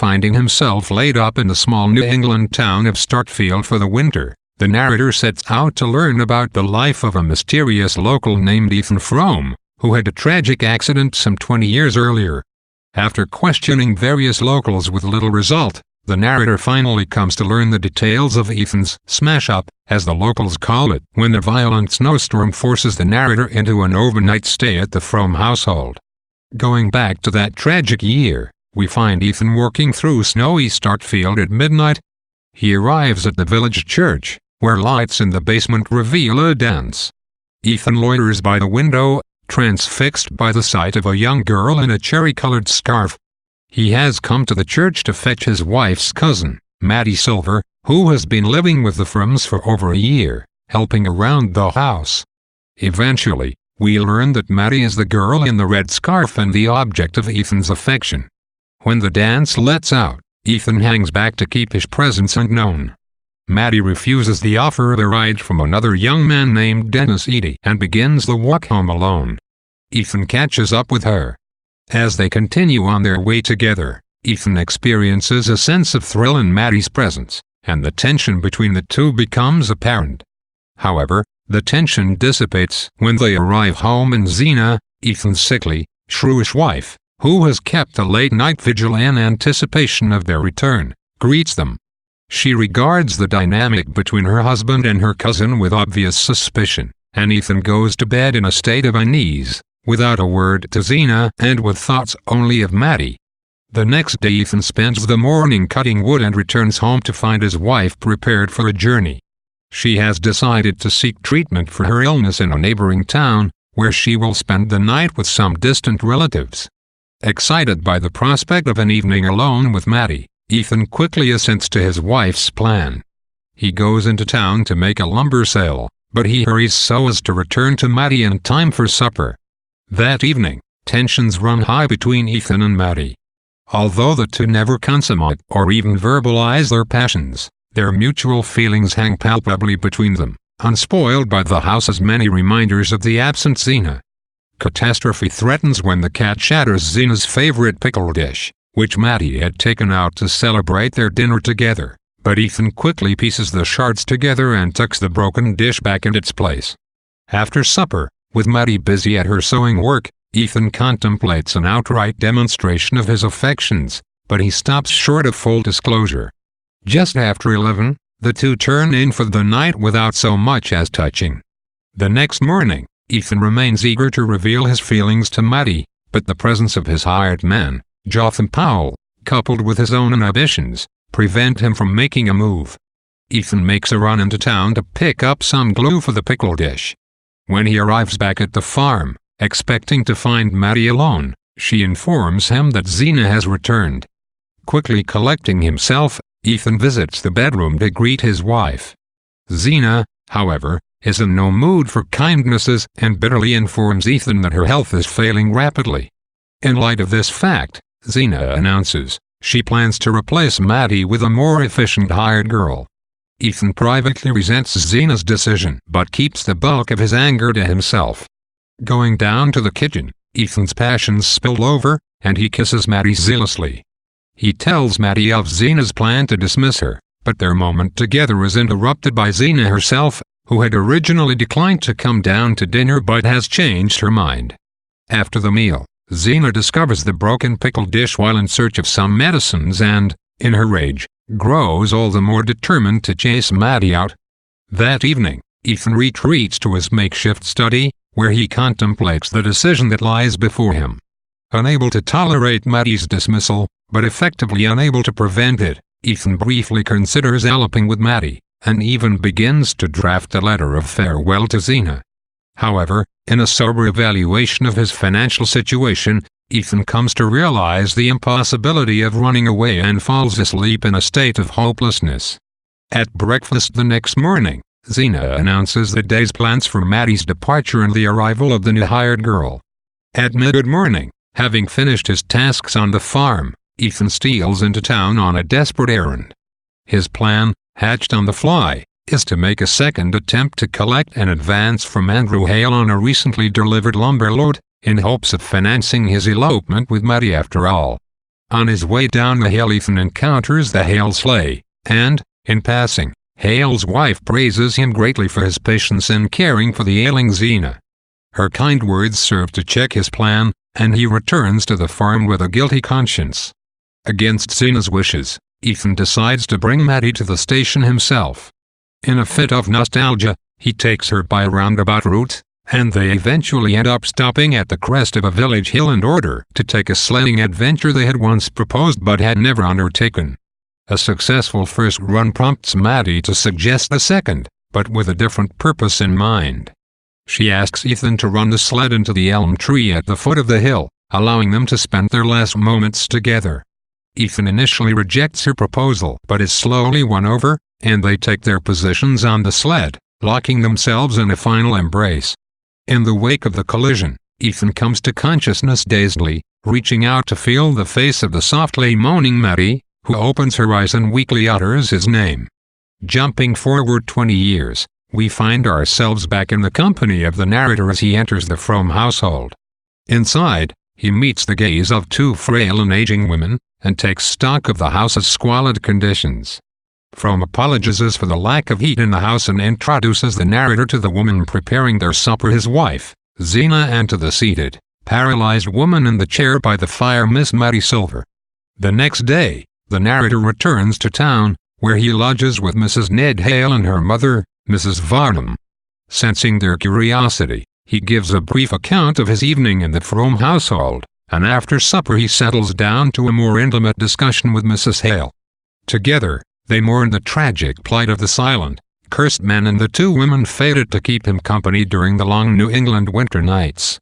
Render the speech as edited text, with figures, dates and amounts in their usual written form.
Finding himself laid up in the small New England town of Starkfield for the winter, the narrator sets out to learn about the life of a mysterious local named Ethan Frome, who had a tragic accident some 20 years earlier. After questioning various locals with little result, the narrator finally comes to learn the details of Ethan's smash-up, as the locals call it, when a violent snowstorm forces the narrator into an overnight stay at the Frome household. Going back to that tragic year, we find Ethan working through snowy Starkfield at midnight. He arrives at the village church, where lights in the basement reveal a dance. Ethan loiters by the window, transfixed by the sight of a young girl in a cherry-colored scarf. He has come to the church to fetch his wife's cousin, Maddie Silver, who has been living with the Fromes for over a year, helping around the house. Eventually, we learn that Maddie is the girl in the red scarf and the object of Ethan's affection. When the dance lets out, Ethan hangs back to keep his presence unknown. Maddie refuses the offer of a ride from another young man named Dennis Eady and begins the walk home alone. Ethan catches up with her. As they continue on their way together, Ethan experiences a sense of thrill in Maddie's presence, and the tension between the two becomes apparent. However, the tension dissipates when they arrive home and Zena, Ethan's sickly, shrewish wife, who has kept a late-night vigil in anticipation of their return, greets them. She regards the dynamic between her husband and her cousin with obvious suspicion, and Ethan goes to bed in a state of unease, without a word to Zena and with thoughts only of Maddie. The next day Ethan spends the morning cutting wood and returns home to find his wife prepared for a journey. She has decided to seek treatment for her illness in a neighboring town, where she will spend the night with some distant relatives. Excited by the prospect of an evening alone with Maddie, Ethan quickly assents to his wife's plan. He goes into town to make a lumber sale, but he hurries so as to return to Maddie in time for supper. That evening, tensions run high between Ethan and Maddie. Although the two never consummate or even verbalize their passions, their mutual feelings hang palpably between them, unspoiled by the house's many reminders of the absent Zena. Catastrophe threatens when the cat shatters Zena's favorite pickle dish, which Maddie had taken out to celebrate their dinner together, but Ethan quickly pieces the shards together and tucks the broken dish back in its place. After supper, with Maddie busy at her sewing work, Ethan contemplates an outright demonstration of his affections, but he stops short of full disclosure. Just after 11, the two turn in for the night without so much as touching. The next morning, Ethan remains eager to reveal his feelings to Maddie, but the presence of his hired man, Jotham Powell, coupled with his own inhibitions, prevent him from making a move. Ethan makes a run into town to pick up some glue for the pickle dish. When he arrives back at the farm, expecting to find Maddie alone, she informs him that Zena has returned. Quickly collecting himself, Ethan visits the bedroom to greet his wife. Zena, however, is in no mood for kindnesses and bitterly informs Ethan that her health is failing rapidly. In light of this fact, Zena announces she plans to replace Maddie with a more efficient hired girl. Ethan privately resents Zena's decision but keeps the bulk of his anger to himself. Going down to the kitchen, Ethan's passions spill over, and he kisses Maddie zealously. He tells Maddie of Zena's plan to dismiss her, but their moment together is interrupted by Zena herself, who had originally declined to come down to dinner but has changed her mind. After the meal, Zena discovers the broken pickle dish while in search of some medicines and, in her rage, grows all the more determined to chase Maddie out. That evening, Ethan retreats to his makeshift study, where he contemplates the decision that lies before him. Unable to tolerate Maddie's dismissal, but effectively unable to prevent it, Ethan briefly considers eloping with Maddie, and even begins to draft a letter of farewell to Zena. However, in a sober evaluation of his financial situation, Ethan comes to realize the impossibility of running away and falls asleep in a state of hopelessness. At breakfast the next morning, Zena announces the day's plans for Maddie's departure and the arrival of the new hired girl. At mid-morning, having finished his tasks on the farm, Ethan steals into town on a desperate errand. His plan, hatched on the fly, is to make a second attempt to collect an advance from Andrew Hale on a recently delivered lumber load, in hopes of financing his elopement with Maddie after all. On his way down the hill, Ethan encounters the Hale sleigh, and, in passing, Hale's wife praises him greatly for his patience in caring for the ailing Xena. Her kind words serve to check his plan, and he returns to the farm with a guilty conscience. Against Xena's wishes, Ethan decides to bring Maddie to the station himself. In a fit of nostalgia, he takes her by a roundabout route, and they eventually end up stopping at the crest of a village hill in order to take a sledding adventure they had once proposed but had never undertaken. A successful first run prompts Maddie to suggest a second, but with a different purpose in mind. She asks Ethan to run the sled into the elm tree at the foot of the hill, allowing them to spend their last moments together. Ethan initially rejects her proposal but is slowly won over, and they take their positions on the sled, locking themselves in a final embrace. In the wake of the collision, Ethan comes to consciousness dazedly, reaching out to feel the face of the softly moaning Maddie, who opens her eyes and weakly utters his name. Jumping forward 20 years, we find ourselves back in the company of the narrator as he enters the Frome household. Inside, he meets the gaze of two frail and aging women, and takes stock of the house's squalid conditions. Frome apologizes for the lack of heat in the house and introduces the narrator to the woman preparing their supper, his wife, Xena, and to the seated, paralyzed woman in the chair by the fire, Miss Maddie Silver. The next day, the narrator returns to town, where he lodges with Mrs. Ned Hale and her mother, Mrs. Varnum. Sensing their curiosity, he gives a brief account of his evening in the Frome household, and after supper he settles down to a more intimate discussion with Mrs. Hale. Together, they mourn the tragic plight of the silent, cursed man and the two women fated to keep him company during the long New England winter nights.